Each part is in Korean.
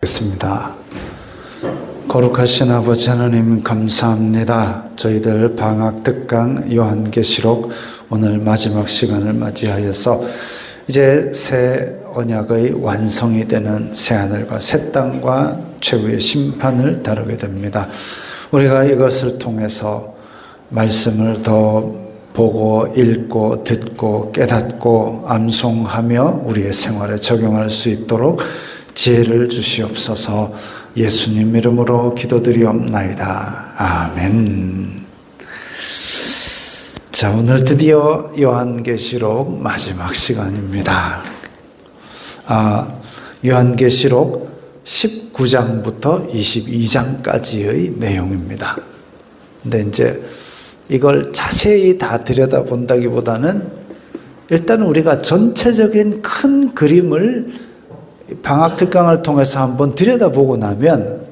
겠습니다. 거룩하신 아버지 하나님 감사합니다. 저희들 방학 특강 요한계시록 오늘 마지막 시간을 맞이하여서 이제 새 언약의 완성이 되는 새하늘과 새 땅과 최후의 심판을 다루게 됩니다. 우리가 이것을 통해서 말씀을 더 보고 읽고 듣고 깨닫고 암송하며 우리의 생활에 적용할 수 있도록 지혜를 주시옵소서. 예수님 이름으로 기도드리옵나이다. 아멘. 자, 오늘 드디어 요한계시록 마지막 시간입니다. 요한계시록 19장부터 22장까지의 내용입니다. 근데 이제 이걸 자세히 다 들여다본다기보다는 일단 우리가 전체적인 큰 그림을 방학 특강을 통해서 한번 들여다보고 나면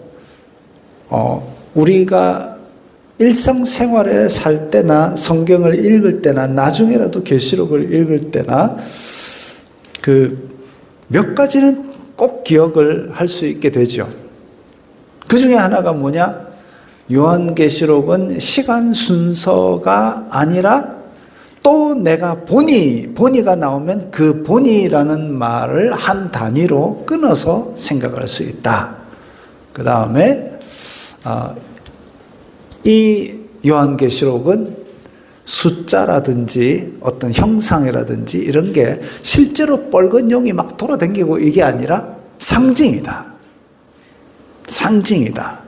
우리가 일상생활에 살 때나 성경을 읽을 때나 나중에라도 계시록을 읽을 때나 그 몇 가지는 꼭 기억을 할 수 있게 되죠. 그 중에 하나가 뭐냐? 요한계시록은 시간 순서가 아니라 또 내가 본이가 나오면 그 본이라는 말을 한 단위로 끊어서 생각할 수 있다. 그 다음에 이 요한계시록은 숫자라든지 어떤 형상이라든지 이런 게 실제로 빨간 용이 막 돌아다니고 이게 아니라 상징이다. 상징이다.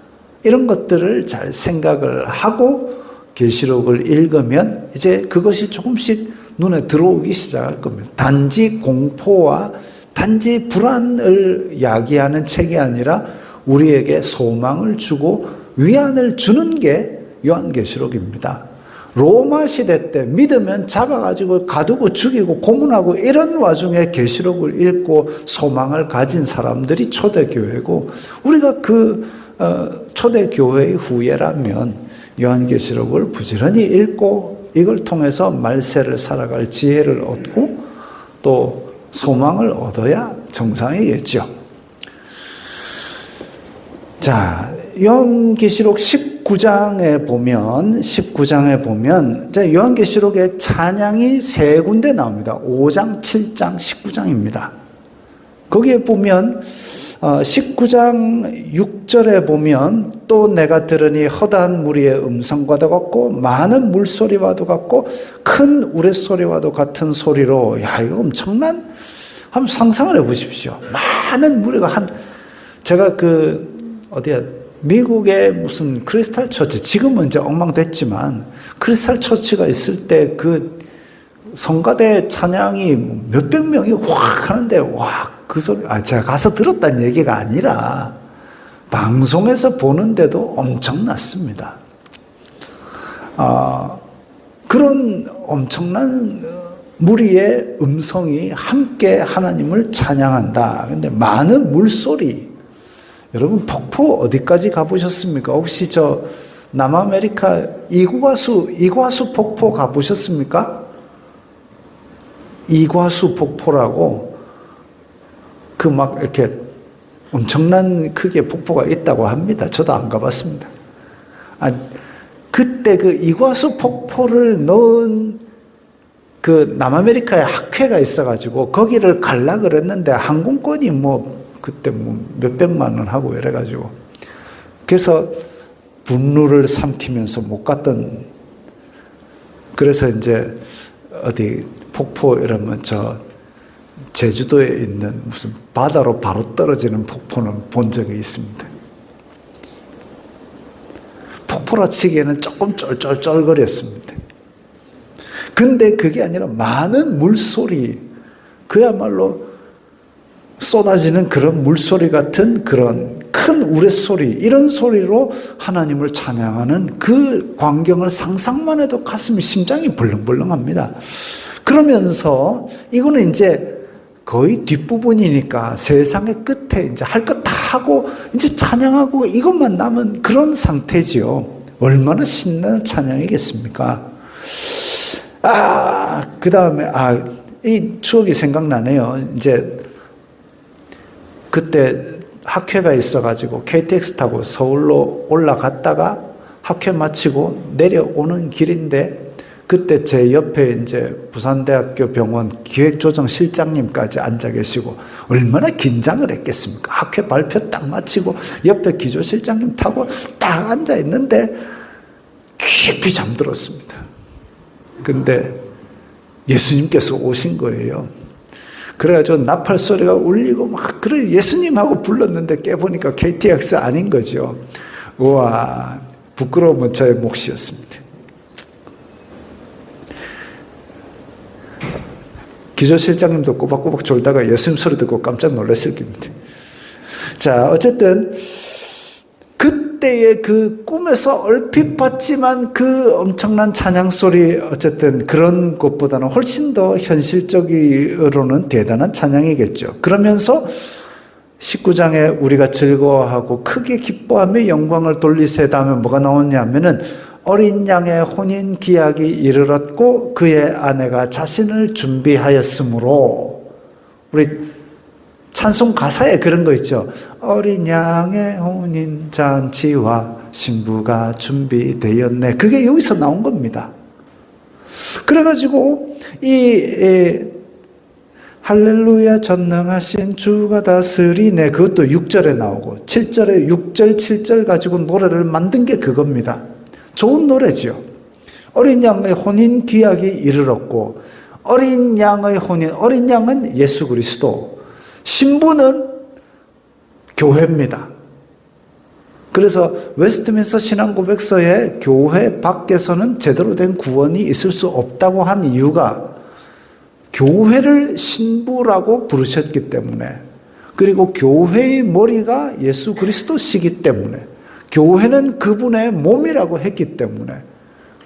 이런 것들을 잘 생각을 하고 계시록을 읽으면 이제 그것이 조금씩 눈에 들어오기 시작할 겁니다. 단지 공포와 단지 불안을 야기하는 책이 아니라 우리에게 소망을 주고 위안을 주는 게 요한계시록입니다. 로마 시대 때 믿으면 잡아가지고 가두고 죽이고 고문하고 이런 와중에 계시록을 읽고 소망을 가진 사람들이 초대교회고 우리가 그 초대교회의 후예라면 요한계시록을 부지런히 읽고 이걸 통해서 말세를 살아갈 지혜를 얻고 또 소망을 얻어야 정상이겠죠. 자, 요한계시록 19장에 보면 요한계시록에 찬양이 세 군데 나옵니다. 5장, 7장, 19장입니다. 거기에 보면 19장 6절에 보면 또 내가 들으니 허다한 무리의 음성과도 같고 많은 물소리와도 같고 큰 우레소리와도 같은 소리로 이거 엄청난 한번 상상을 해보십시오. 많은 무리가 제가 미국의 무슨 크리스탈 처치 지금은 이제 엉망됐지만 크리스탈 처치가 있을 때 그 성가대 찬양이 몇백 명이 확 하는데 그 소리, 제가 가서 들었다는 얘기가 아니라 방송에서 보는데도 엄청났습니다. 그런 엄청난 무리의 음성이 함께 하나님을 찬양한다. 근데 많은 물소리. 여러분 폭포 어디까지 가보셨습니까? 혹시 남아메리카 이과수 폭포 가보셨습니까? 이과수 폭포라고 막 이렇게 엄청난 크기의 폭포가 있다고 합니다. 저도 안 가봤습니다. 그때 그 이과수 폭포를 넣은 그 남아메리카에 학회가 있어가지고 거기를 갈라 그랬는데 항공권이 그때 몇백만 원 하고 이래가지고 그래서 분노를 삼키면서 못 갔던. 그래서 이제 어디 폭포 이러면 제주도에 있는 무슨 바다로 바로 떨어지는 폭포는 본 적이 있습니다. 폭포라 치기에는 조금 쩔쩔쩔거렸습니다. 근데 그게 아니라 많은 물소리, 그야말로 쏟아지는 그런 물소리 같은 그런 큰 우레소리, 이런 소리로 하나님을 찬양하는 그 광경을 상상만 해도 심장이 벌렁벌렁합니다. 그러면서 이거는 이제 거의 뒷부분이니까 세상의 끝에 이제 할 것 다 하고 이제 찬양하고 이것만 남은 그런 상태지요. 얼마나 신나는 찬양이겠습니까? 그 다음에 이 추억이 생각나네요. 이제 그때 학회가 있어가지고 KTX 타고 서울로 올라갔다가 학회 마치고 내려오는 길인데 그때 제 옆에 이제 부산대학교 병원 기획조정실장님까지 앉아 계시고 얼마나 긴장을 했겠습니까? 학회 발표 딱 마치고 옆에 기조실장님 타고 딱 앉아 있는데 깊이 잠들었습니다. 근데 예수님께서 오신 거예요. 그래가지고 나팔 소리가 울리고 막 그래 예수님하고 불렀는데 깨보니까 KTX 아닌 거죠. 우와, 부끄러움은 저의 몫이었습니다. 기조실장님도 꼬박꼬박 졸다가 예수님 소리 듣고 깜짝 놀랐을 겁니다. 자, 어쨌든 그때의 그 꿈에서 얼핏 봤지만 그 엄청난 찬양 소리, 어쨌든 그런 것보다는 훨씬 더 현실적으로는 대단한 찬양이겠죠. 그러면서 19장에 우리가 즐거워하고 크게 기뻐하며 영광을 돌리세다 하면 뭐가 나오냐면은 어린 양의 혼인 기약이 이르렀고 그의 아내가 자신을 준비하였으므로, 우리 찬송 가사에 그런 거 있죠. 어린 양의 혼인 잔치와 신부가 준비되었네. 그게 여기서 나온 겁니다. 그래가지고 이 할렐루야 전능하신 주가 다스리네, 그것도 6절에 나오고 7절에 6절 7절 가지고 노래를 만든 게 그겁니다. 좋은 노래죠. 어린 양의 혼인 기약이 이르렀고, 어린 양의 혼인, 어린 양은 예수 그리스도, 신부는 교회입니다. 그래서 웨스트민스터 신앙고백서에 교회 밖에서는 제대로 된 구원이 있을 수 없다고 한 이유가 교회를 신부라고 부르셨기 때문에, 그리고 교회의 머리가 예수 그리스도시기 때문에, 교회는 그분의 몸이라고 했기 때문에.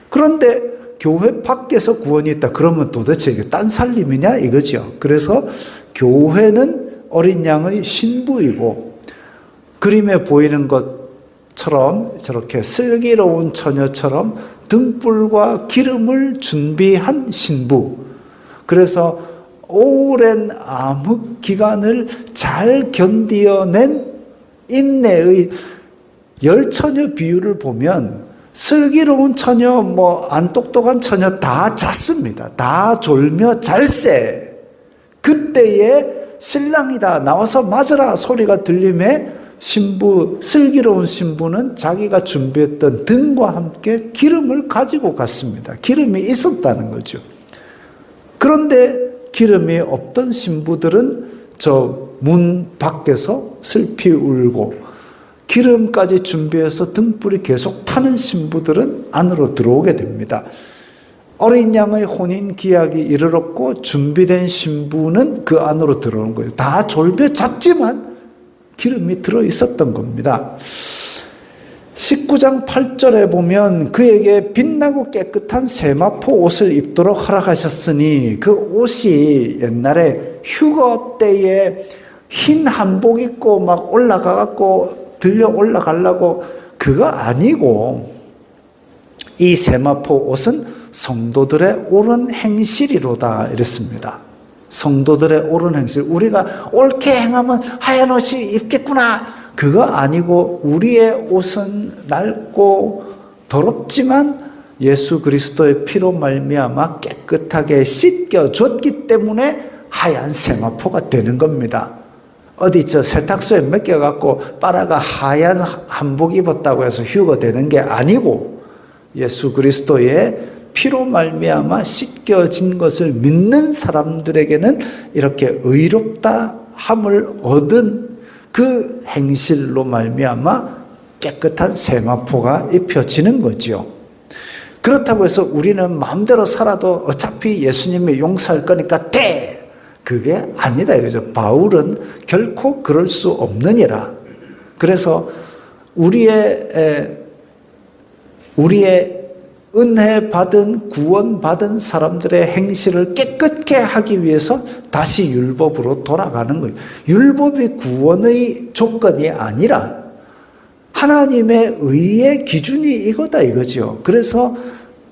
그런데 교회 밖에서 구원이 있다 그러면 도대체 이게 딴 살림이냐 이거죠. 그래서 교회는 어린 양의 신부이고, 그림에 보이는 것처럼 저렇게 슬기로운 처녀처럼 등불과 기름을 준비한 신부. 그래서 오랜 암흑 기간을 잘 견디어낸 인내의 열처녀 비유를 보면 슬기로운 처녀, 안 똑똑한 처녀 다 잤습니다. 다 졸며 잘세. 그때에 신랑이다 나와서 맞으라 소리가 들림에 신부, 슬기로운 신부는 자기가 준비했던 등과 함께 기름을 가지고 갔습니다. 기름이 있었다는 거죠. 그런데 기름이 없던 신부들은 저 문 밖에서 슬피 울고, 기름까지 준비해서 등불이 계속 타는 신부들은 안으로 들어오게 됩니다. 어린 양의 혼인 기약이 이르렀고 준비된 신부는 그 안으로 들어오는 거예요. 다 졸며 잤지만 기름이 들어 있었던 겁니다. 19장 8절에 보면 그에게 빛나고 깨끗한 세마포 옷을 입도록 허락하셨으니, 그 옷이 옛날에 휴거 때에 흰 한복 입고 막 올라가갖고 들려 올라가려고 그거 아니고, 이 세마포 옷은 성도들의 옳은 행실이로다 이랬습니다. 성도들의 옳은 행실, 우리가 옳게 행하면 하얀 옷이 입겠구나, 그거 아니고 우리의 옷은 낡고 더럽지만 예수 그리스도의 피로 말미암아 깨끗하게 씻겨줬기 때문에 하얀 세마포가 되는 겁니다. 어디 저 세탁소에 맡겨갖고 빨아가 하얀 한복 입었다고 해서 휴거 되는 게 아니고, 예수 그리스도의 피로 말미암아 씻겨진 것을 믿는 사람들에게는 이렇게 의롭다 함을 얻은 그 행실로 말미암아 깨끗한 세마포가 입혀지는 거죠. 그렇다고 해서 우리는 마음대로 살아도 어차피 예수님이 용서할 거니까 돼! 그게 아니다 이거죠. 바울은 결코 그럴 수 없느니라. 그래서 우리의 은혜 받은, 구원 받은 사람들의 행실을 깨끗게 하기 위해서 다시 율법으로 돌아가는 거예요. 율법이 구원의 조건이 아니라 하나님의 의의 기준이 이거다 이거죠. 그래서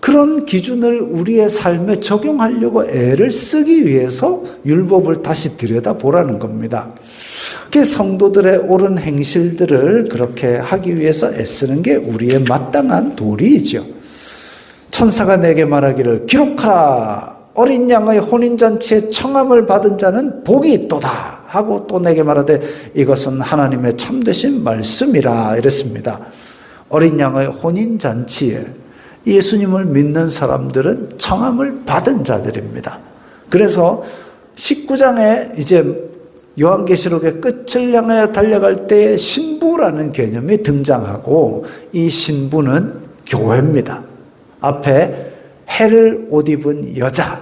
그런 기준을 우리의 삶에 적용하려고 애를 쓰기 위해서 율법을 다시 들여다보라는 겁니다. 그 성도들의 옳은 행실들을 그렇게 하기 위해서 애쓰는 게 우리의 마땅한 도리이죠. 천사가 내게 말하기를 기록하라. 어린 양의 혼인잔치에 청함을 받은 자는 복이 있도다 하고 또 내게 말하되 이것은 하나님의 참되신 말씀이라 이랬습니다. 어린 양의 혼인잔치에 예수님을 믿는 사람들은 청함을 받은 자들입니다. 그래서 19장에 이제 요한계시록의 끝을 향하여 달려갈 때에 신부라는 개념이 등장하고 이 신부는 교회입니다. 앞에 해를 옷 입은 여자,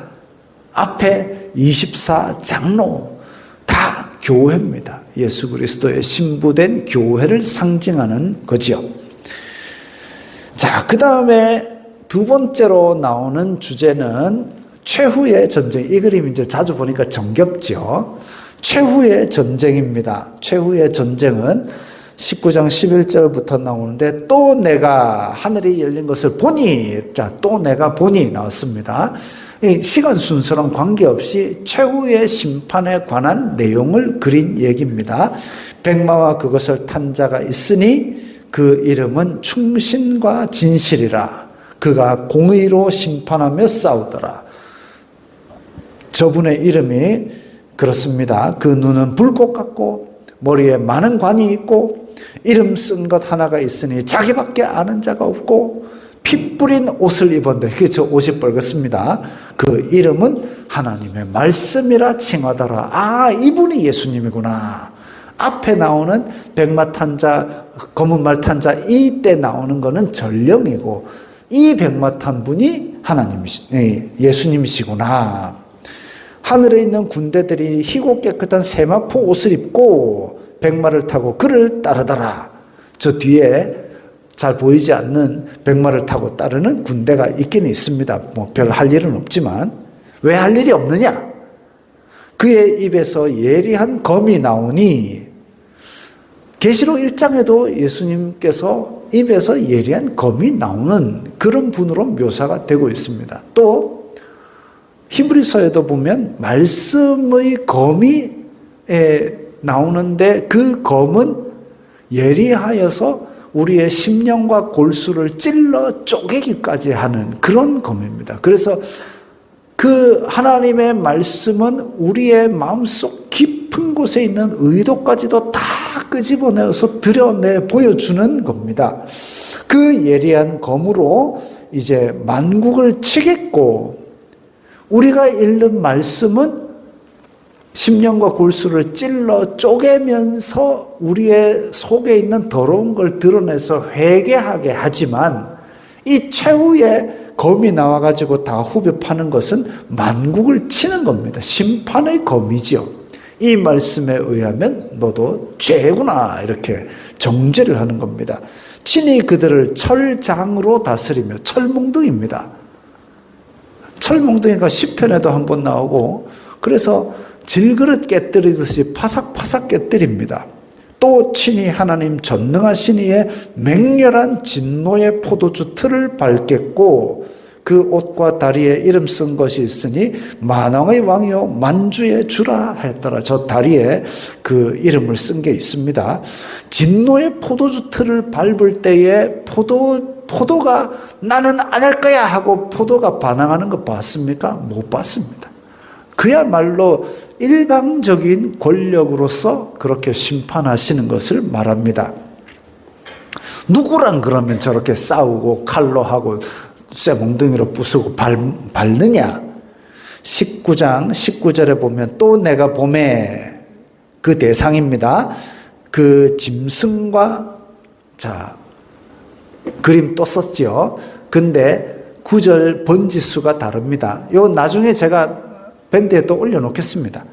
앞에 24장로 다 교회입니다. 예수 그리스도의 신부된 교회를 상징하는 거지요. 자, 그 다음에 두 번째로 나오는 주제는 최후의 전쟁. 이 그림 이제 자주 보니까 정겹죠. 최후의 전쟁입니다. 최후의 전쟁은 19장 11절부터 나오는데 또 내가 하늘이 열린 것을 보니, 자, 또 내가 보니 나왔습니다. 시간 순서랑 관계없이 최후의 심판에 관한 내용을 그린 얘기입니다. 백마와 그것을 탄 자가 있으니 그 이름은 충신과 진실이라. 그가 공의로 심판하며 싸우더라. 저분의 이름이 그렇습니다. 그 눈은 불꽃 같고 머리에 많은 관이 있고 이름 쓴 것 하나가 있으니 자기밖에 아는 자가 없고 피 뿌린 옷을 입었는데 그저 옷이 빨갛습니다. 그 이름은 하나님의 말씀이라 칭하더라. 아, 이분이 예수님이구나. 앞에 나오는 백마 탄 자, 검은 말 탄 자, 이때 나오는 거는 전령이고 이 백마 탄 분이 예수님이시구나. 하늘에 있는 군대들이 희고 깨끗한 세마포 옷을 입고 백마를 타고 그를 따르더라. 저 뒤에 잘 보이지 않는 백마를 타고 따르는 군대가 있긴 있습니다. 뭐 별 할 일은 없지만 왜 할 일이 없느냐? 그의 입에서 예리한 검이 나오니 계시록 1장에도 예수님께서 입에서 예리한 검이 나오는 그런 분으로 묘사가 되고 있습니다. 또 히브리서에도 보면 말씀의 검이 나오는데 그 검은 예리하여서 우리의 심령과 골수를 찔러 쪼개기까지 하는 그런 검입니다. 그래서 그 하나님의 말씀은 우리의 마음속 깊은 곳에 있는 의도까지도 다 끄집어내어서 드러내 보여주는 겁니다. 그 예리한 검으로 이제 만국을 치겠고 우리가 읽는 말씀은 심령과 골수를 찔러 쪼개면서 우리의 속에 있는 더러운 걸 드러내서 회개하게 하지만 이 최후의 검이 나와가지고 다 후벼 파는 것은 만국을 치는 겁니다. 심판의 검이죠. 이 말씀에 의하면 너도 죄구나 이렇게 정죄를 하는 겁니다. 친히 그들을 철장으로 다스리며 철몽둥입니다. 철몽둥이가 시편에도 한번 나오고 그래서 질그릇 깨뜨리듯이 파삭파삭 깨뜨립니다. 또 친히 하나님 전능하신 이의 맹렬한 진노의 포도주 틀을 밟겠고 그 옷과 다리에 이름 쓴 것이 있으니 만왕의 왕이요 만주의 주라 했더라. 저 다리에 그 이름을 쓴 게 있습니다. 진노의 포도주 틀을 밟을 때에 포도가 나는 안 할 거야 하고 포도가 반항하는 거 봤습니까? 못 봤습니다. 그야말로 일방적인 권력으로서 그렇게 심판하시는 것을 말합니다. 누구랑 그러면 저렇게 싸우고 칼로 하고 쇠몽둥이로 부수고 밟느냐? 19장 19절에 보면 또 내가 봄에 그 대상입니다. 그 짐승과 자 그림 또 썼죠. 근데 9절 번지수가 다릅니다. 요 나중에 제가 밴드에 또 올려놓겠습니다.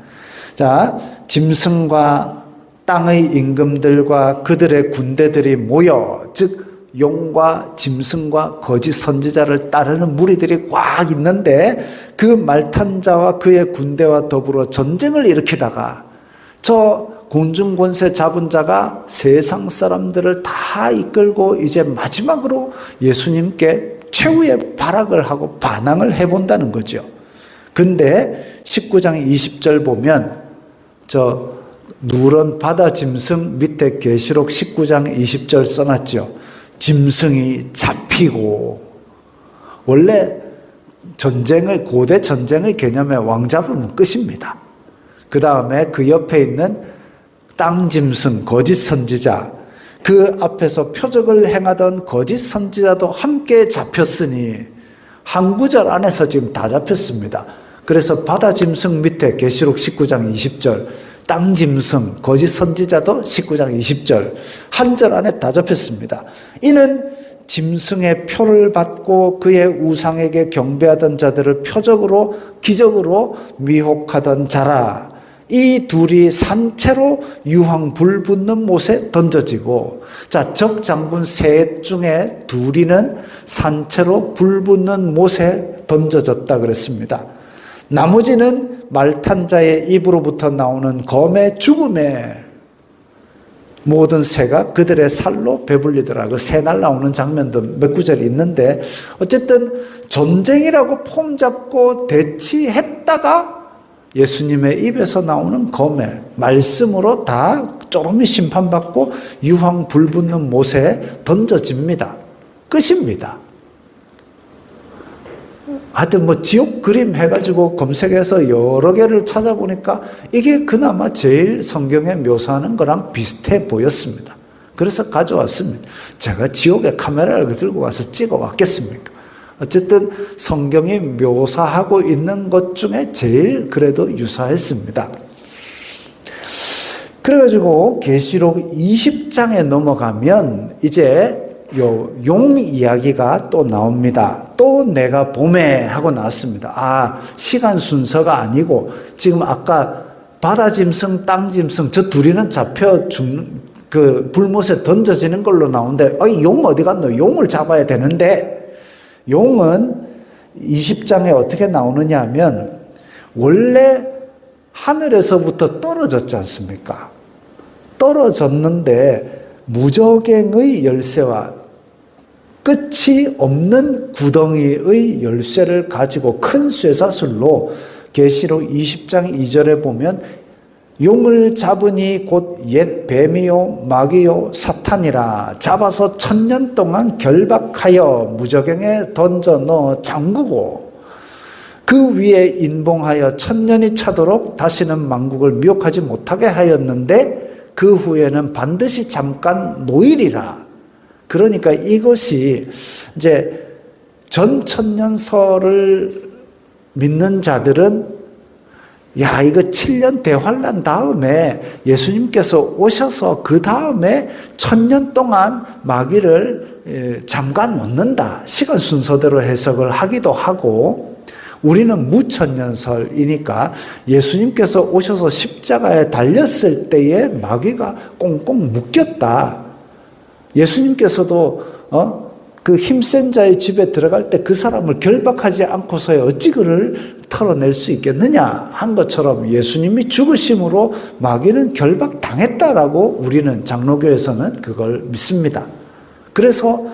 자, 짐승과 땅의 임금들과 그들의 군대들이 모여 즉 용과 짐승과 거짓 선지자를 따르는 무리들이 꽉 있는데 그 말탄 자와 그의 군대와 더불어 전쟁을 일으키다가 저 공중권세 잡은 자가 세상 사람들을 다 이끌고 이제 마지막으로 예수님께 최후의 발악을 하고 반항을 해본다는 거죠. 근데 19장 20절 보면 저 누런 바다 짐승 밑에 계시록 19장 20절 써놨죠. 짐승이 잡히고, 원래 고대 전쟁의 개념에 왕 잡으면 끝입니다. 그 다음에 그 옆에 있는 땅 짐승, 거짓 선지자, 그 앞에서 표적을 행하던 거짓 선지자도 함께 잡혔으니 한 구절 안에서 지금 다 잡혔습니다. 그래서 바다 짐승 밑에 계시록 19장 20절, 땅 짐승, 거짓 선지자도 19장 20절, 한 절 안에 다 잡혔습니다. 이는 짐승의 표를 받고 그의 우상에게 경배하던 자들을 표적으로, 기적으로 미혹하던 자라. 이 둘이 산채로 유황 불 붙는 못에 던져지고, 자, 적 장군 셋 중에 둘이는 산채로 불 붙는 못에 던져졌다 그랬습니다. 나머지는 말탄 자의 입으로부터 나오는 검의 죽음에 모든 새가 그들의 살로 배불리더라. 그 새 날 나오는 장면도 몇 구절 있는데, 어쨌든 전쟁이라고 폼 잡고 대치했다가 예수님의 입에서 나오는 검의 말씀으로 다 쪼르미 심판받고 유황 불 붙는 못에 던져집니다. 끝입니다. 하여튼 지옥 그림 해가지고 검색해서 여러 개를 찾아보니까 이게 그나마 제일 성경에 묘사하는 거랑 비슷해 보였습니다. 그래서 가져왔습니다. 제가 지옥에 카메라를 들고 가서 찍어 왔겠습니까? 어쨌든 성경이 묘사하고 있는 것 중에 제일 그래도 유사했습니다. 그래가지고 계시록 20장에 넘어가면 이제 용 이야기가 또 나옵니다. 또 내가 보매 하고 나왔습니다. 시간 순서가 아니고 지금 아까 바다 짐승, 땅 짐승 저 둘이는 잡혀 죽는 그 불못에 던져지는 걸로 나오는데 용 어디 갔노? 용을 잡아야 되는데, 용은 20장에 어떻게 나오느냐 하면 원래 하늘에서부터 떨어졌지 않습니까? 떨어졌는데 무저갱의 열쇠와 끝이 없는 구덩이의 열쇠를 가지고 큰 쇠사슬로 계시록 20장 2절에 보면 용을 잡으니 곧 옛 뱀이요 마귀요 사탄이라 잡아서 1000년 동안 결박하여 무저갱에 던져 넣어 잠그고 그 위에 인봉하여 1000년이 차도록 다시는 만국을 미혹하지 못하게 하였는데 그 후에는 반드시 잠깐 노일이라. 그러니까 이것이 이제 전 천년설을 믿는 자들은 이거 7년 대환란 다음에 예수님께서 오셔서 그 다음에 1000년 동안 마귀를 잠가 놓는다. 시간 순서대로 해석을 하기도 하고, 우리는 무천년설이니까 예수님께서 오셔서 십자가에 달렸을 때에 마귀가 꽁꽁 묶였다. 예수님께서도 그 힘센 자의 집에 들어갈 때 그 사람을 결박하지 않고서야 어찌 그를 털어낼 수 있겠느냐 한 것처럼 예수님이 죽으심으로 마귀는 결박당했다라고 우리는 장로교에서는 그걸 믿습니다. 그래서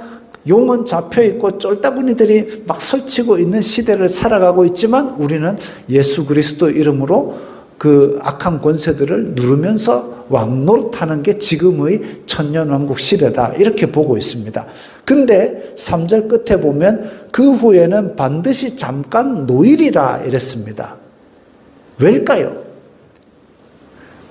용은 잡혀있고 쫄따구니들이 막 설치고 있는 시대를 살아가고 있지만 우리는 예수 그리스도 이름으로 그 악한 권세들을 누르면서 왕노릇하는 게 지금의 천년왕국 시대다, 이렇게 보고 있습니다. 근데 3절 끝에 보면 그 후에는 반드시 잠깐 노일이라 이랬습니다. 왜일까요?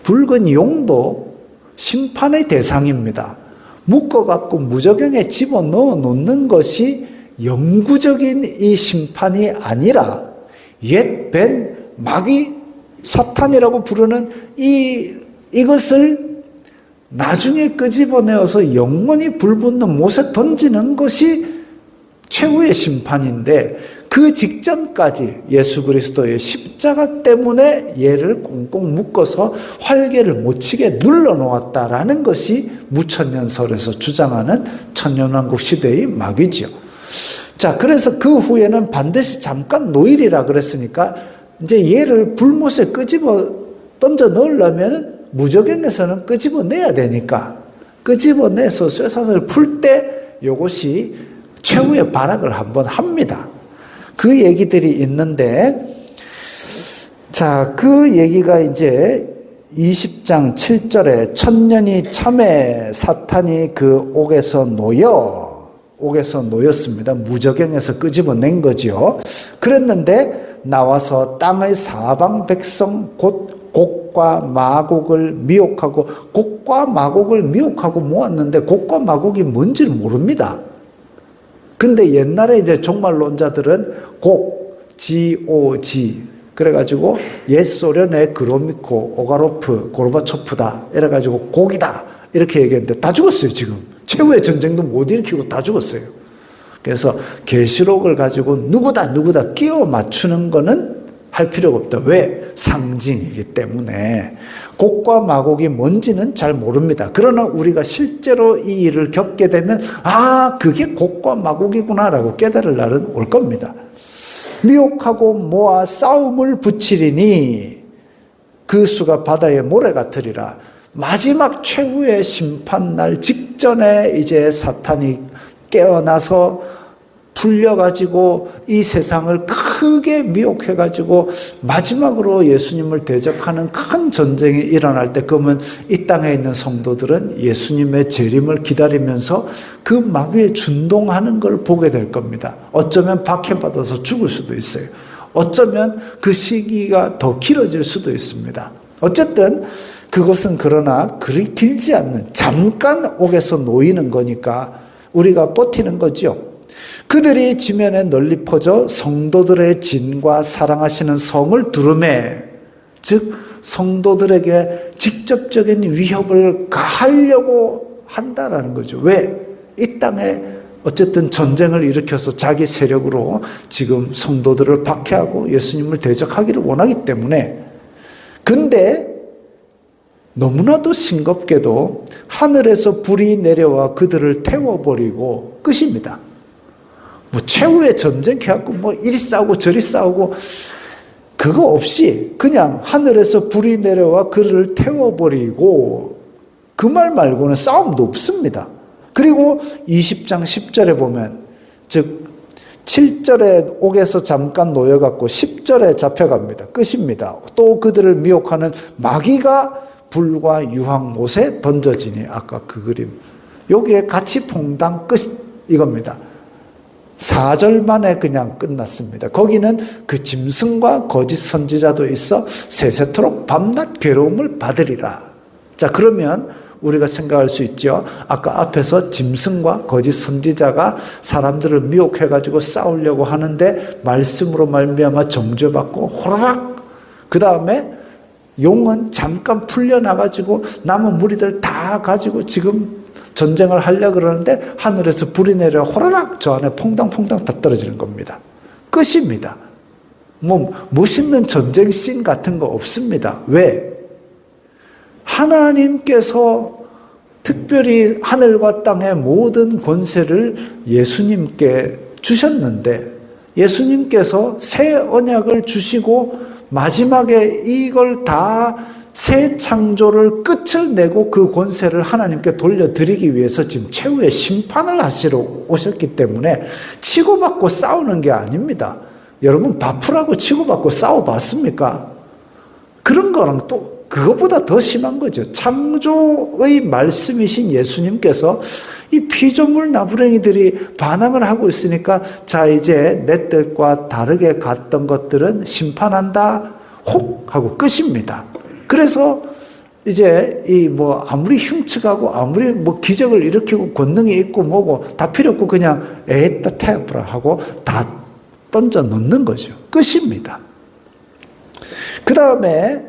붉은 용도 심판의 대상입니다. 묶어갖고 무저갱에 집어넣어 놓는 것이 영구적인 이 심판이 아니라 옛 뱀, 마귀, 사탄이라고 부르는 이것을 나중에 끄집어내어서 영원히 불붙는 못에 던지는 것이 최후의 심판인데, 그 직전까지 예수 그리스도의 십자가 때문에 얘를 꽁꽁 묶어서 활개를 못 치게 눌러놓았다라는 것이 무천년설에서 주장하는 천년왕국 시대의 마귀지요. 자, 그래서 그 후에는 반드시 잠깐 노일이라 그랬으니까 이제 얘를 불못에 끄집어 던져 넣으려면 무저갱에서는 끄집어내야 되니까 끄집어내서 쇠사슬을 풀 때 이것이 최후의 발악을 한번 합니다. 그 얘기들이 있는데, 자, 그 얘기가 이제 20장 7절에 천년이 참에 사탄이 그 옥에서 놓였습니다. 무저갱에서 끄집어낸 거죠. 그랬는데 나와서 땅의 사방 백성 곧 곡과 마곡을 미혹하고, 곡과 마곡을 미혹하고 모았는데 곡과 마곡이 뭔지를 모릅니다. 근데 옛날에 이제 종말론자들은 곡, G-O-G 그래가지고 옛 소련의 그로미코, 오가로프, 고르바초프다 이래가지고 곡이다 이렇게 얘기했는데 다 죽었어요. 지금 최후의 전쟁도 못 일으키고 다 죽었어요. 그래서 계시록을 가지고 누구다 끼워 맞추는 거는 할 필요가 없다. 왜? 상징이기 때문에. 곡과 마곡이 뭔지는 잘 모릅니다. 그러나 우리가 실제로 이 일을 겪게 되면 그게 곡과 마곡이구나라고 깨달을 날은 올 겁니다. 미혹하고 모아 싸움을 붙이리니 그 수가 바다의 모래 같으리라. 마지막 최후의 심판날 직전에 이제 사탄이 깨어나서 풀려가지고 이 세상을 크게 미혹해가지고 마지막으로 예수님을 대적하는 큰 전쟁이 일어날 때, 그러면 이 땅에 있는 성도들은 예수님의 재림을 기다리면서 그 마귀에 준동하는 걸 보게 될 겁니다. 어쩌면 박해받아서 죽을 수도 있어요. 어쩌면 그 시기가 더 길어질 수도 있습니다. 어쨌든 그것은 그러나 그리 길지 않는, 잠깐 옥에서 놓이는 거니까 우리가 버티는 거죠. 그들이 지면에 널리 퍼져 성도들의 진과 사랑하시는 성을 두루매, 즉 성도들에게 직접적인 위협을 가하려고 한다라는 거죠. 왜? 이 땅에 어쨌든 전쟁을 일으켜서 자기 세력으로 지금 성도들을 박해하고 예수님을 대적하기를 원하기 때문에. 근데 너무나도 싱겁게도 하늘에서 불이 내려와 그들을 태워버리고 끝입니다. 최후의 전쟁 해갖고 이리 싸우고 저리 싸우고 그거 없이 그냥 하늘에서 불이 내려와 그를 태워버리고, 그 말 말고는 싸움도 없습니다. 그리고 20장 10절에 보면, 즉 7절에 옥에서 잠깐 놓여갖고 10절에 잡혀갑니다. 끝입니다. 또 그들을 미혹하는 마귀가 불과 유황못에 던져지니, 아까 그 그림 여기에 같이 퐁당 끝 이겁니다. 4절 만에 그냥 끝났습니다. 거기는 그 짐승과 거짓 선지자도 있어 세세토록 밤낮 괴로움을 받으리라. 자, 그러면 우리가 생각할 수 있죠. 아까 앞에서 짐승과 거짓 선지자가 사람들을 미혹해가지고 싸우려고 하는데 말씀으로 말미암아 정죄받고 호라락, 그 다음에 용은 잠깐 풀려나가지고 남은 무리들 다 가지고 지금 전쟁을 하려고 그러는데 하늘에서 불이 내려 호라락 저 안에 퐁당퐁당 다 떨어지는 겁니다. 끝입니다. 멋있는 전쟁 씬 같은 거 없습니다. 왜? 하나님께서 특별히 하늘과 땅의 모든 권세를 예수님께 주셨는데, 예수님께서 새 언약을 주시고 마지막에 이걸 다 새 창조를 끝을 내고 그 권세를 하나님께 돌려드리기 위해서 지금 최후의 심판을 하시러 오셨기 때문에 치고받고 싸우는 게 아닙니다. 여러분 바프라고 치고받고 싸워봤습니까? 그런 거랑 또 그것보다 더 심한 거죠. 창조의 말씀이신 예수님께서 이 피조물 나부랭이들이 반항을 하고 있으니까, 자 이제 내 뜻과 다르게 갔던 것들은 심판한다 혹 하고 끝입니다. 그래서 이제 아무리 흉측하고 아무리 기적을 일으키고 권능이 있고 뭐고 다 필요 없고 그냥 에따 태브라 하고 다 던져 넣는 거죠. 끝입니다. 그 다음에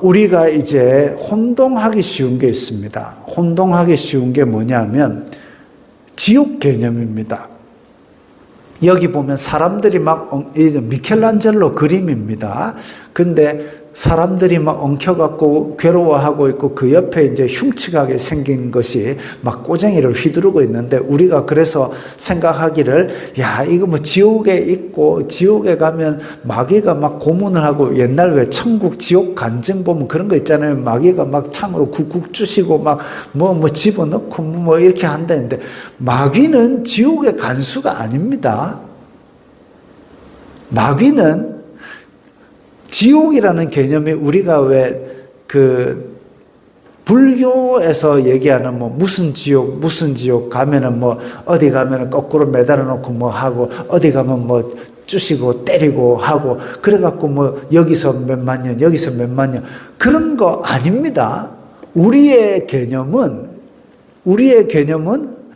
우리가 이제 혼동하기 쉬운 게 있습니다. 혼동하기 쉬운 게 뭐냐면 지옥 개념입니다. 여기 보면 사람들이 미켈란젤로 그림입니다. 근데 사람들이 엉켜갖고 괴로워하고 있고 그 옆에 이제 흉측하게 생긴 것이 꼬쟁이를 휘두르고 있는데, 우리가 그래서 생각하기를, 이거 지옥에 있고 지옥에 가면 마귀가 고문을 하고, 옛날 왜 천국 지옥 간증 보면 그런 거 있잖아요. 마귀가 창으로 쿡쿡 쑤시고 집어넣고 이렇게 한다는데, 마귀는 지옥의 간수가 아닙니다. 마귀는 지옥이라는 개념이 우리가 왜 그 불교에서 얘기하는 뭐 무슨 지옥 가면은 뭐 어디 가면은 거꾸로 매달아 놓고 뭐 하고 어디 가면 뭐 쑤시고 때리고 하고 그래갖고 뭐 여기서 몇만 년 여기서 몇만 년 그런 거 아닙니다. 우리의 개념은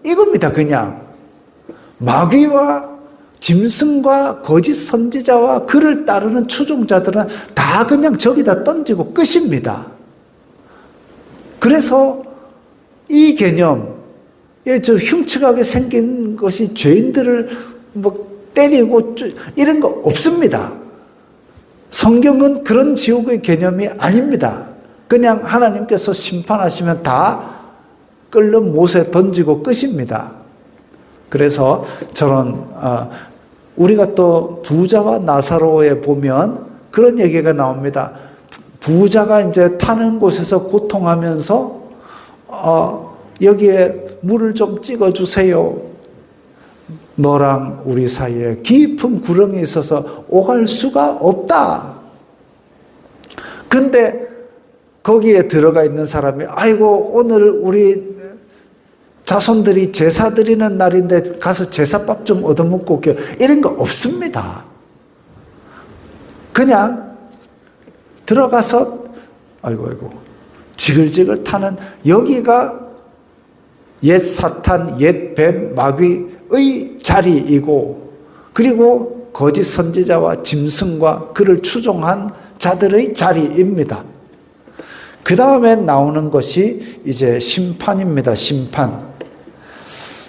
이겁니다. 그냥 마귀와 짐승과 거짓 선지자와 그를 따르는 추종자들은 다 그냥 저기다 던지고 끝입니다. 그래서 이 개념, 저 흉측하게 생긴 것이 죄인들을 뭐 때리고 이런 거 없습니다. 성경은 그런 지옥의 개념이 아닙니다. 그냥 하나님께서 심판하시면 다 끌러 못에 던지고 끝입니다. 그래서 저런 우리가 또 부자와 나사로에 보면 그런 얘기가 나옵니다. 부자가 이제 타는 곳에서 고통하면서 여기에 물을 좀 찍어주세요. 너랑 우리 사이에 깊은 구렁이 있어서 오갈 수가 없다. 근데 거기에 들어가 있는 사람이 아이고 오늘 우리 자손들이 제사 드리는 날인데 가서 제사밥 좀 얻어먹고 올게요. 이런 거 없습니다. 그냥 들어가서 아이고 지글지글 타는 여기가 옛 사탄, 옛 뱀, 마귀의 자리이고 그리고 거짓 선지자와 짐승과 그를 추종한 자들의 자리입니다. 그 다음에 나오는 것이 이제 심판입니다. 심판.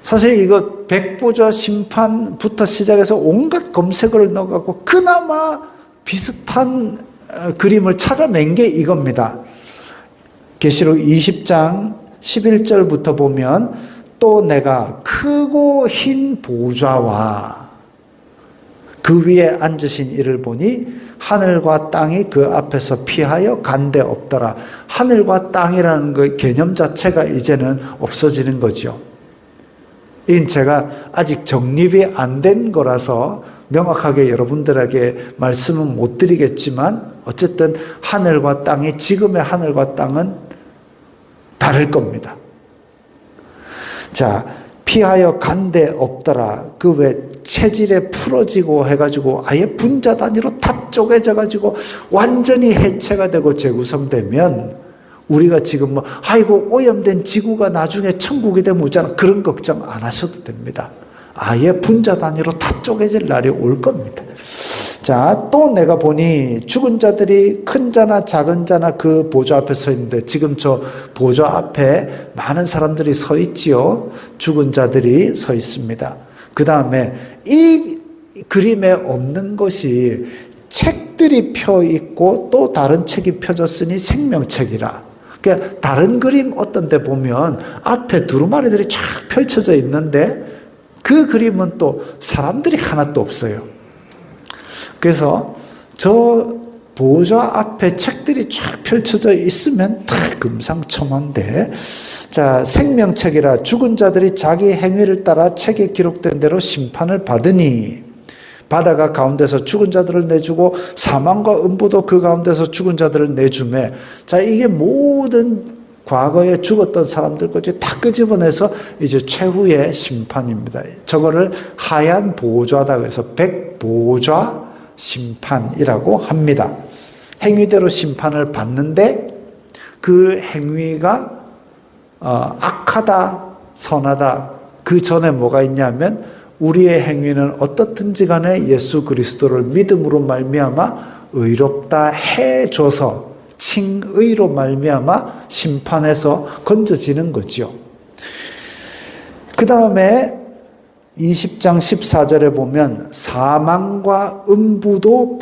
사실 이거 백보자 심판부터 시작해서 온갖 검색어를 넣어갖고 그나마 비슷한 그림을 찾아낸 게 이겁니다. 계시록 20장 11절부터 보면 또 내가 크고 흰 보좌와 그 위에 앉으신 이를 보니 하늘과 땅이 그 앞에서 피하여 간데 없더라. 하늘과 땅이라는 그 개념 자체가 이제는 없어지는 거죠. 이건 제가 아직 정립이 안 된 거라서 명확하게 여러분들에게 말씀은 못 드리겠지만 어쨌든 하늘과 땅이 지금의 하늘과 땅은 다를 겁니다. 자, 피하여 간데 없더라. 그 왜 체질에 풀어지고 해가지고 아예 분자 단위로 다 쪼개져가지고 완전히 해체가 되고 재구성되면 우리가 지금 뭐 아이고 오염된 지구가 나중에 천국이 되면 오잖아. 그런 걱정 안 하셔도 됩니다. 아예 분자 단위로 다 쪼개질 날이 올 겁니다. 자, 또 내가 보니 죽은 자들이 큰 자나 작은 자나 그 보좌 앞에 서 있는데 지금 저 보좌 앞에 많은 사람들이 서 있지요. 죽은 자들이 서 있습니다. 그 다음에 이 그림에 없는 것이 책들이 펴 있고 또 다른 책이 펴졌으니 생명책이라. 그러니까 다른 그림 어떤 데 보면 앞에 두루마리들이 쫙 펼쳐져 있는데 그 그림은 또 사람들이 하나도 없어요. 그래서 저 보좌 앞에 책들이 쫙 펼쳐져 있으면 다 금상첨화인데 자, 생명책이라 죽은 자들이 자기 행위를 따라 책에 기록된 대로 심판을 받으니 바다가 가운데서 죽은 자들을 내주고 사망과 음부도 그 가운데서 죽은 자들을 내주매. 자, 이게 모든 과거에 죽었던 사람들까지 다 끄집어내서 이제 최후의 심판입니다. 저거를 하얀 보좌다 그래서 백보좌 심판이라고 합니다. 행위대로 심판을 받는데 그 행위가 악하다 선하다 그 전에 뭐가 있냐면 우리의 행위는 어떻든지 간에 예수 그리스도를 믿음으로 말미암아 의롭다 해줘서 칭의로 말미암아 심판에서 건져지는 거죠. 그 다음에 20장 14절에 보면 사망과 음부도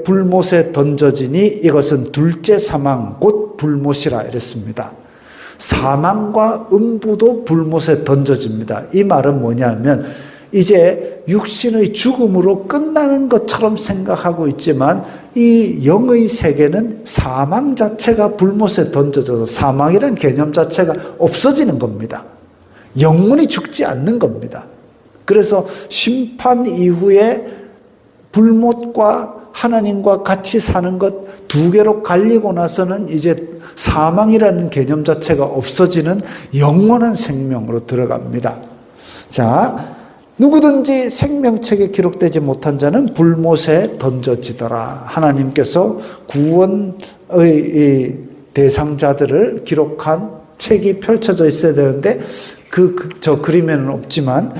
불못에 던져지니 이것은 둘째 사망 곧 불못이라 이랬습니다. 사망과 음부도 불못에 던져집니다. 이 말은 뭐냐면 이제 육신의 죽음으로 끝나는 것처럼 생각하고 있지만 이 영의 세계는 사망 자체가 불못에 던져져서 사망이라는 개념 자체가 없어지는 겁니다. 영혼이 죽지 않는 겁니다. 그래서 심판 이후에 불못과 하나님과 같이 사는 것 두 개로 갈리고 나서는 이제 사망이라는 개념 자체가 없어지는 영원한 생명으로 들어갑니다. 자, 누구든지 생명책에 기록되지 못한 자는 불못에 던져지더라. 하나님께서 구원의 대상자들을 기록한 책이 펼쳐져 있어야 되는데 저 그림에는 없지만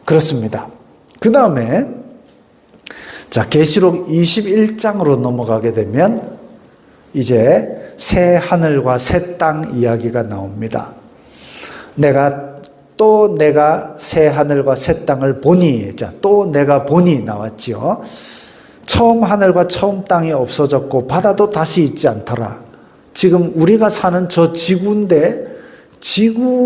그렇습니다. 그 다음에 자, 계시록 21장으로 넘어가게 되면 이제 새 하늘과 새 땅 이야기가 나옵니다. 내가 새 하늘과 새 땅을 보니, 자, 또 내가 보니 나왔지요. 처음 하늘과 처음 땅이 없어졌고 바다도 다시 있지 않더라. 지금 우리가 사는 저 지구인데 지구가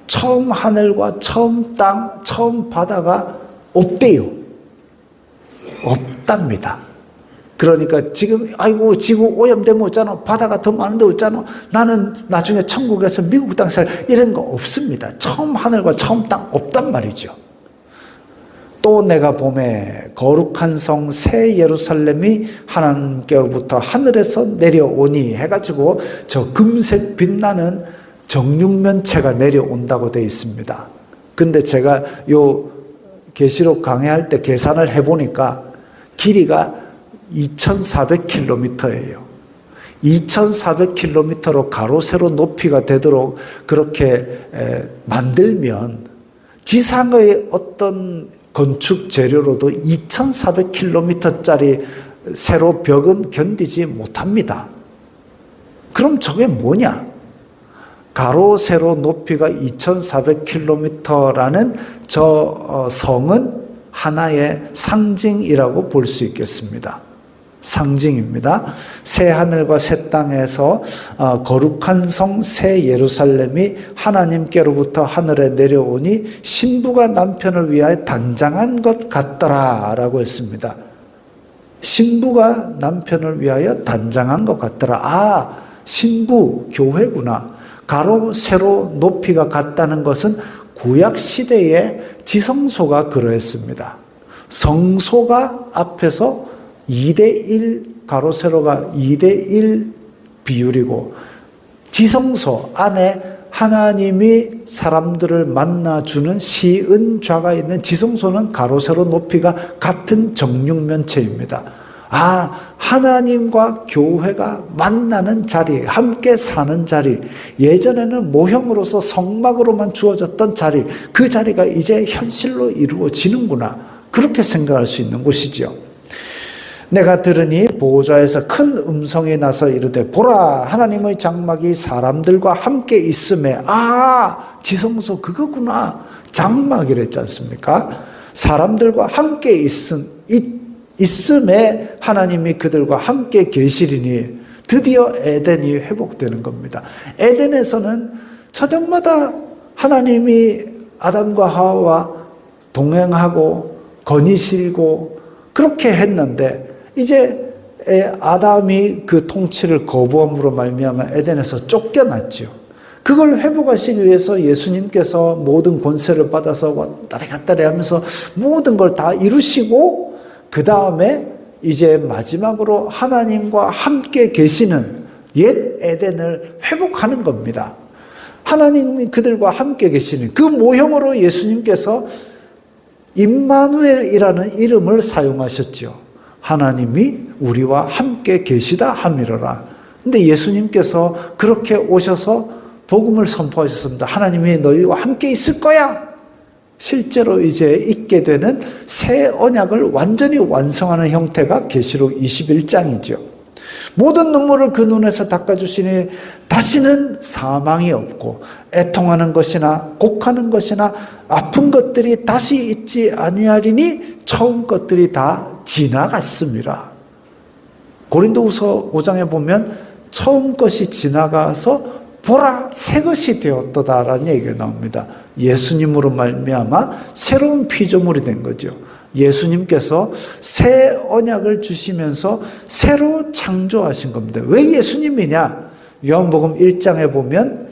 처음 하늘과 처음 땅, 처음 바다가 없대요. 없답니다. 그러니까 지금 아이고 지구 오염되면 어쩌노, 바다가 더 많은데 어쩌노, 나는 나중에 천국에서 미국 땅 살, 이런 거 없습니다. 처음 하늘과 처음 땅 없단 말이죠. 또 내가 봄에 거룩한 성 새 예루살렘이 하나님께로부터 하늘에서 내려오니 해가지고 저 금색 빛나는 정육면체가 내려온다고 되어 있습니다. 근데 제가 요 계시록 강의할 때 계산을 해보니까 길이가 2400km예요. 2400km로 가로 세로 높이가 되도록 그렇게 만들면 지상의 어떤 건축 재료로도 2400km짜리 세로 벽은 견디지 못합니다. 그럼 저게 뭐냐? 가로 세로 높이가 2400km라는 저 성은 하나의 상징이라고 볼 수 있겠습니다. 상징입니다. 새 하늘과 새 땅에서 거룩한 성 새 예루살렘이 하나님께로부터 하늘에 내려오니 신부가 남편을 위하여 단장한 것 같더라 라고 했습니다. 신부가 남편을 위하여 단장한 것 같더라. 아, 신부, 교회구나. 가로 세로 높이가 같다는 것은 구약시대의 지성소가 그러했습니다. 성소가 앞에서 2:1, 가로 세로가 2:1 비율이고 지성소 안에 하나님이 사람들을 만나주는 시은좌가 있는 지성소는 가로 세로 높이가 같은 정육면체입니다. 아, 하나님과 교회가 만나는 자리, 함께 사는 자리, 예전에는 모형으로서 성막으로만 주어졌던 자리, 그 자리가 이제 현실로 이루어지는구나, 그렇게 생각할 수 있는 곳이지요. 내가 들으니 보호자에서 큰 음성이 나서 이르되 보라, 하나님의 장막이 사람들과 함께 있음에, 아, 지성소 그거구나, 장막이랬지 않습니까? 사람들과 함께 있음에 하나님이 그들과 함께 계시리니 드디어 에덴이 회복되는 겁니다. 에덴에서는 저녁마다 하나님이 아담과 하와와 동행하고 거니시고 그렇게 했는데 이제 아담이 그 통치를 거부함으로 말미암아 에덴에서 쫓겨났죠. 그걸 회복하시기 위해서 예수님께서 모든 권세를 받아서 왔다리 갔다리 하면서 모든 걸 다 이루시고 그 다음에 이제 마지막으로 하나님과 함께 계시는 옛 에덴을 회복하는 겁니다. 하나님이 그들과 함께 계시는 그 모형으로 예수님께서 임마누엘이라는 이름을 사용하셨죠. 하나님이 우리와 함께 계시다 함이로라. 근데 예수님께서 그렇게 오셔서 복음을 선포하셨습니다. 하나님이 너희와 함께 있을 거야. 실제로 이제 있게 되는 새 언약을 완전히 완성하는 형태가 계시록 21장이죠. 모든 눈물을 그 눈에서 닦아주시니 다시는 사망이 없고 애통하는 것이나 곡하는 것이나 아픈 것들이 다시 있지 아니하리니 처음 것들이 다 지나갔습니다. 고린도후서 5장에 보면 처음 것이 지나가서 보라 새 것이 되었도다라는 얘기가 나옵니다. 예수님으로 말미암아 새로운 피조물이 된 거죠. 예수님께서 새 언약을 주시면서 새로 창조하신 겁니다. 왜 예수님이냐? 요한복음 1장에 보면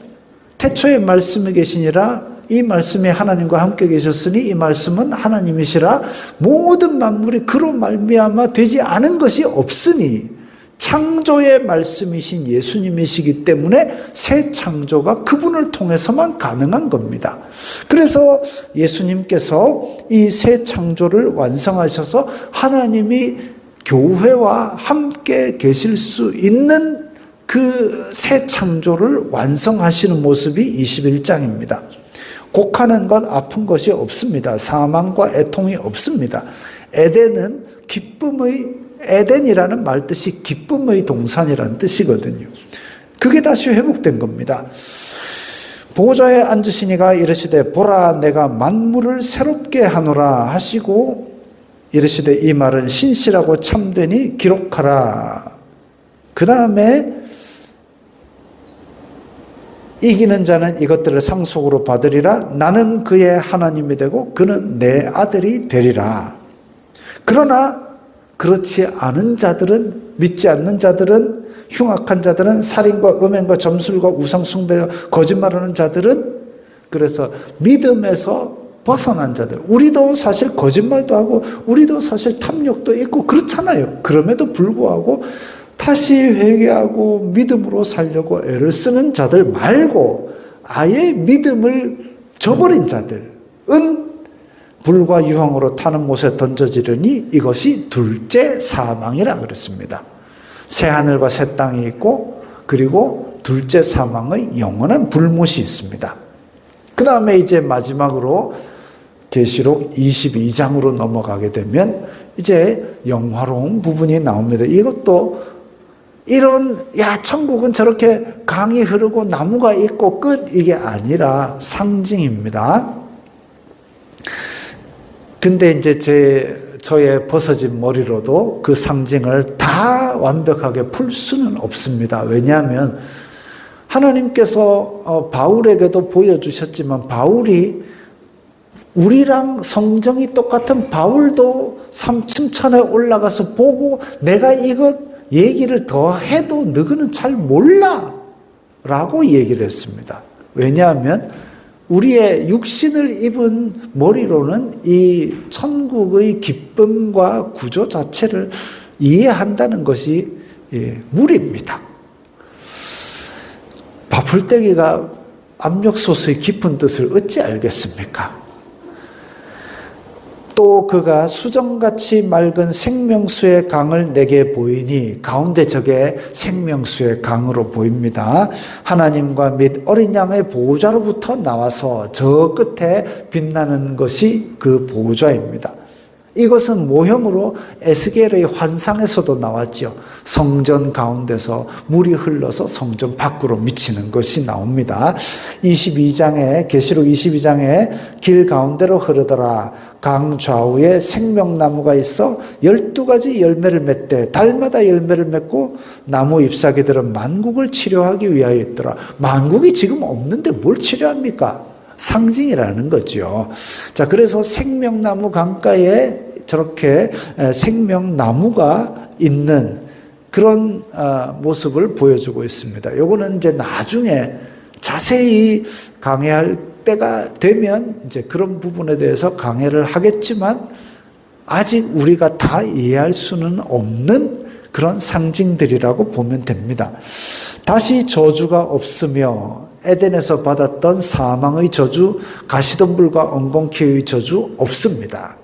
태초에 말씀이 계시니라 이 말씀이 하나님과 함께 계셨으니 이 말씀은 하나님이시라. 모든 만물이 그로 말미암아 되지 않은 것이 없으니 창조의 말씀이신 예수님이시기 때문에 새 창조가 그분을 통해서만 가능한 겁니다. 그래서 예수님께서 이 새 창조를 완성하셔서 하나님이 교회와 함께 계실 수 있는 그 새 창조를 완성하시는 모습이 21장입니다. 곡하는 것, 아픈 것이 없습니다. 사망과 애통이 없습니다. 에덴은 에덴이라는 말 뜻이 기쁨의 동산이라는 뜻이거든요. 그게 다시 회복된 겁니다. 보좌에 앉으시니가 이르시되 보라 내가 만물을 새롭게 하노라 하시고 이르시되 이 말은 신실하고 참되니 기록하라. 그 다음에 이기는 자는 이것들을 상속으로 받으리라. 나는 그의 하나님이 되고 그는 내 아들이 되리라. 그러나 그렇지 않은 자들은, 믿지 않는 자들은, 흉악한 자들은, 살인과 음행과 점술과 우상숭배와 거짓말하는 자들은, 그래서 믿음에서 벗어난 자들, 우리도 사실 거짓말도 하고 우리도 사실 탐욕도 있고 그렇잖아요. 그럼에도 불구하고 다시 회개하고 믿음으로 살려고 애를 쓰는 자들 말고 아예 믿음을 저버린 자들은 불과 유황으로 타는 못에 던져지려니 이것이 둘째 사망이라 그랬습니다. 새 하늘과 새 땅이 있고 그리고 둘째 사망의 영원한 불못이 있습니다. 그 다음에 이제 마지막으로 계시록 22장으로 넘어가게 되면 이제 영화로운 부분이 나옵니다. 이것도 이런 천국은 저렇게 강이 흐르고 나무가 있고 끝 이게 아니라 상징입니다. 근데 이제 저의 벗어진 머리로도 그 상징을 다 완벽하게 풀 수는 없습니다. 왜냐하면 하나님께서 바울에게도 보여주셨지만 바울이 우리랑 성정이 똑같은 바울도 삼층천에 올라가서 보고 내가 이것 얘기를 더 해도 너희는 잘 몰라 라고 얘기를 했습니다. 왜냐하면 우리의 육신을 입은 머리로는 이 천국의 기쁨과 구조 자체를 이해한다는 것이 무리입니다. 바풀떼기가 압력솥의 깊은 뜻을 어찌 알겠습니까? 또 그가 수정같이 맑은 생명수의 강을 내게 보이니 가운데 저게 생명수의 강으로 보입니다. 하나님과 및 어린 양의 보호자로부터 나와서 저 끝에 빛나는 것이 그 보호자입니다. 이것은 모형으로 에스겔의 환상에서도 나왔죠. 성전 가운데서 물이 흘러서 성전 밖으로 미치는 것이 나옵니다. 22장에 계시록 22장에 길 가운데로 흐르더라. 강 좌우에 생명나무가 있어 12가지 열매를 맺되 달마다 열매를 맺고 나무 잎사귀들은 만국을 치료하기 위하여 있더라. 만국이 지금 없는데 뭘 치료합니까? 상징이라는 거죠. 자, 그래서 생명나무 강가에 저렇게 생명나무가 있는 그런 모습을 보여주고 있습니다. 요거는 이제 나중에 자세히 강해할 때가 되면 이제 그런 부분에 대해서 강해를 하겠지만 아직 우리가 다 이해할 수는 없는 그런 상징들이라고 보면 됩니다. 다시 저주가 없으며 에덴에서 받았던 사망의 저주, 가시덤불과 엉겅퀴의 저주 없습니다.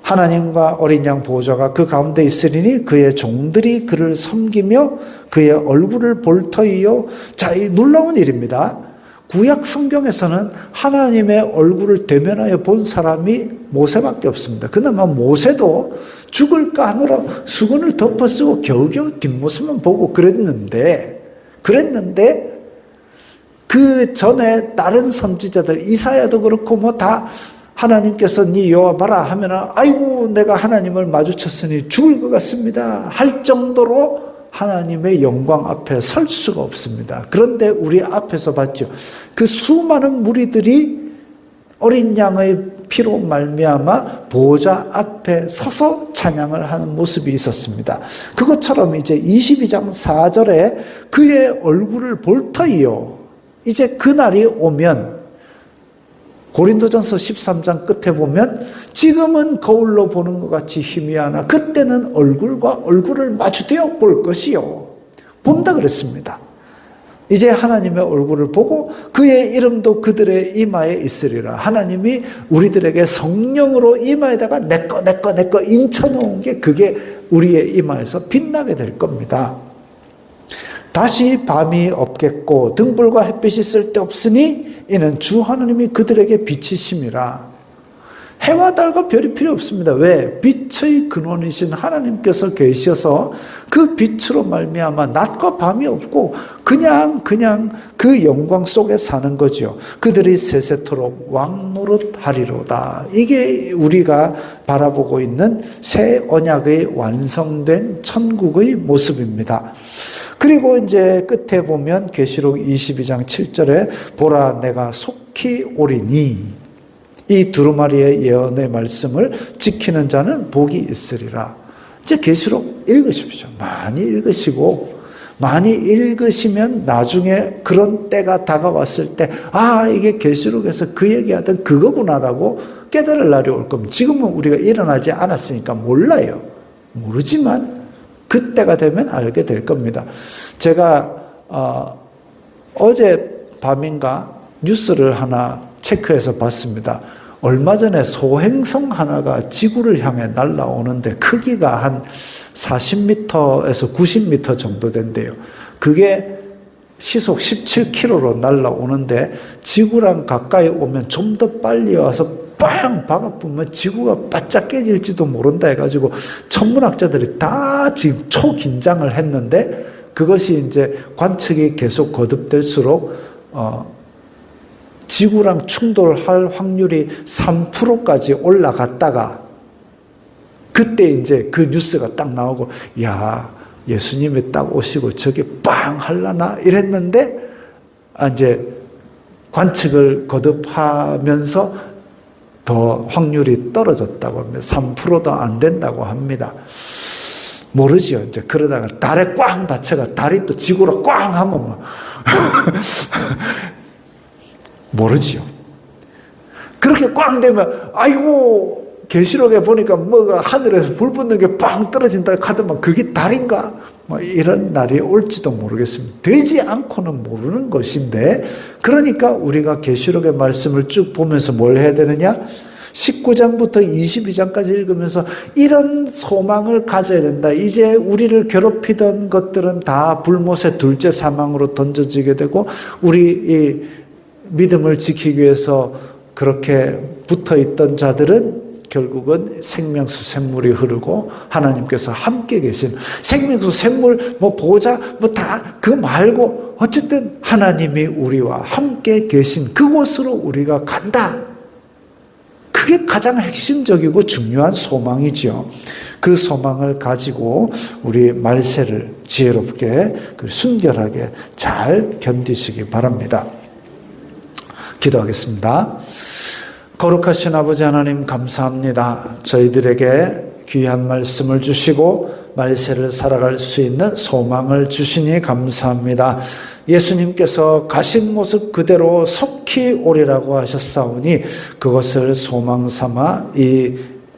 하나님과 어린 양 보호자가 그 가운데 있으리니 그의 종들이 그를 섬기며 그의 얼굴을 볼 터이요. 자, 이 놀라운 일입니다. 구약 성경에서는 하나님의 얼굴을 대면하여 본 사람이 모세밖에 없습니다. 그나마 모세도 죽을까 하느라 수건을 덮어쓰고 겨우겨우 뒷모습만 보고 그랬는데 그 전에 다른 선지자들 이사야도 그렇고 뭐 다 하나님께서 네 여호와 봐라 하면은 아이고 내가 하나님을 마주쳤으니 죽을 것 같습니다 할 정도로 하나님의 영광 앞에 설 수가 없습니다. 그런데 우리 앞에서 봤죠. 그 수많은 무리들이 어린 양의 피로 말미암아 보호자 앞에 서서 찬양을 하는 모습이 있었습니다. 그것처럼 이제 22장 4절에 그의 얼굴을 볼 터이요. 이제 그날이 오면 고린도전서 13장 끝에 보면 지금은 거울로 보는 것 같이 희미하나 그때는 얼굴과 얼굴을 마주대어 볼 것이요. 본다 그랬습니다. 이제 하나님의 얼굴을 보고 그의 이름도 그들의 이마에 있으리라. 하나님이 우리들에게 성령으로 이마에다가 내거 인쳐놓은 게 그게 우리의 이마에서 빛나게 될 겁니다. 다시 밤이 없겠고 등불과 햇빛이 쓸데없으니 이는 주 하나님이 그들에게 빛이심이라. 해와 달과 별이 필요 없습니다. 왜? 빛의 근원이신 하나님께서 계셔서 그 빛으로 말미암아 낮과 밤이 없고 그냥 그 영광 속에 사는 거죠. 그들이 세세토록 왕노릇하리로다. 이게 우리가 바라보고 있는 새 언약의 완성된 천국의 모습입니다. 그리고 이제 끝에 보면 계시록 22장 7절에 보라 내가 속히 오리니 이 두루마리의 예언의 말씀을 지키는 자는 복이 있으리라. 이제 계시록 읽으십시오. 많이 읽으시고 많이 읽으시면 나중에 그런 때가 다가왔을 때 이게 계시록에서 그 얘기하던 그거구나라고 깨달을 날이 올 겁니다. 지금은 우리가 일어나지 않았으니까 몰라요. 모르지만 그때가 되면 알게 될 겁니다. 제가 어젯밤인가 뉴스를 하나 체크해서 봤습니다. 얼마 전에 소행성 하나가 지구를 향해 날아오는데 크기가 한 40m에서 90m 정도 된대요. 그게 시속 17km로 날아오는데 지구랑 가까이 오면 좀 더 빨리 와서 빵 박아보면 지구가 바짝 깨질지도 모른다 해가지고 천문학자들이 다 지금 초긴장을 했는데 그것이 이제 관측이 계속 거듭될수록 지구랑 충돌할 확률이 3%까지 올라갔다가 그때 이제 그 뉴스가 딱 나오고 예수님이 딱 오시고 저게 빵 할라나 이랬는데 이제 관측을 거듭하면서 더 확률이 떨어졌다고 합니다. 3%도 안 된다고 합니다. 모르죠. 이제 그러다가 달에 꽝 닫혀가 달이 또 지구로 꽝 하면 막 모르지요. 그렇게 꽝 되면 아이고 계시록에 보니까 뭐가 하늘에서 불 붙는 게 빵 떨어진다 하더만 그게 달인가? 이런 날이 올지도 모르겠습니다. 되지 않고는 모르는 것인데 그러니까 우리가 계시록의 말씀을 쭉 보면서 뭘 해야 되느냐? 19장부터 22장까지 읽으면서 이런 소망을 가져야 된다. 이제 우리를 괴롭히던 것들은 다 불못의 둘째 사망으로 던져지게 되고 우리 이 믿음을 지키기 위해서 그렇게 붙어있던 자들은 결국은 생명수 샘물이 흐르고 하나님께서 함께 계신 생명수 샘물 보호자 다 그 말고 어쨌든 하나님이 우리와 함께 계신 그곳으로 우리가 간다. 그게 가장 핵심적이고 중요한 소망이죠. 그 소망을 가지고 우리 말세를 지혜롭게 순결하게 잘 견디시기 바랍니다. 기도하겠습니다. 거룩하신 아버지 하나님 감사합니다. 저희들에게 귀한 말씀을 주시고 말세를 살아갈 수 있는 소망을 주시니 감사합니다. 예수님께서 가신 모습 그대로 속히 오리라고 하셨사오니 그것을 소망 삼아 이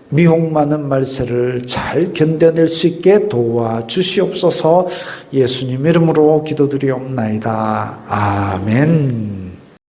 미혹 많은 말세를 잘 견뎌낼 수 있게 도와주시옵소서. 예수님 이름으로 기도드리옵나이다. 아멘.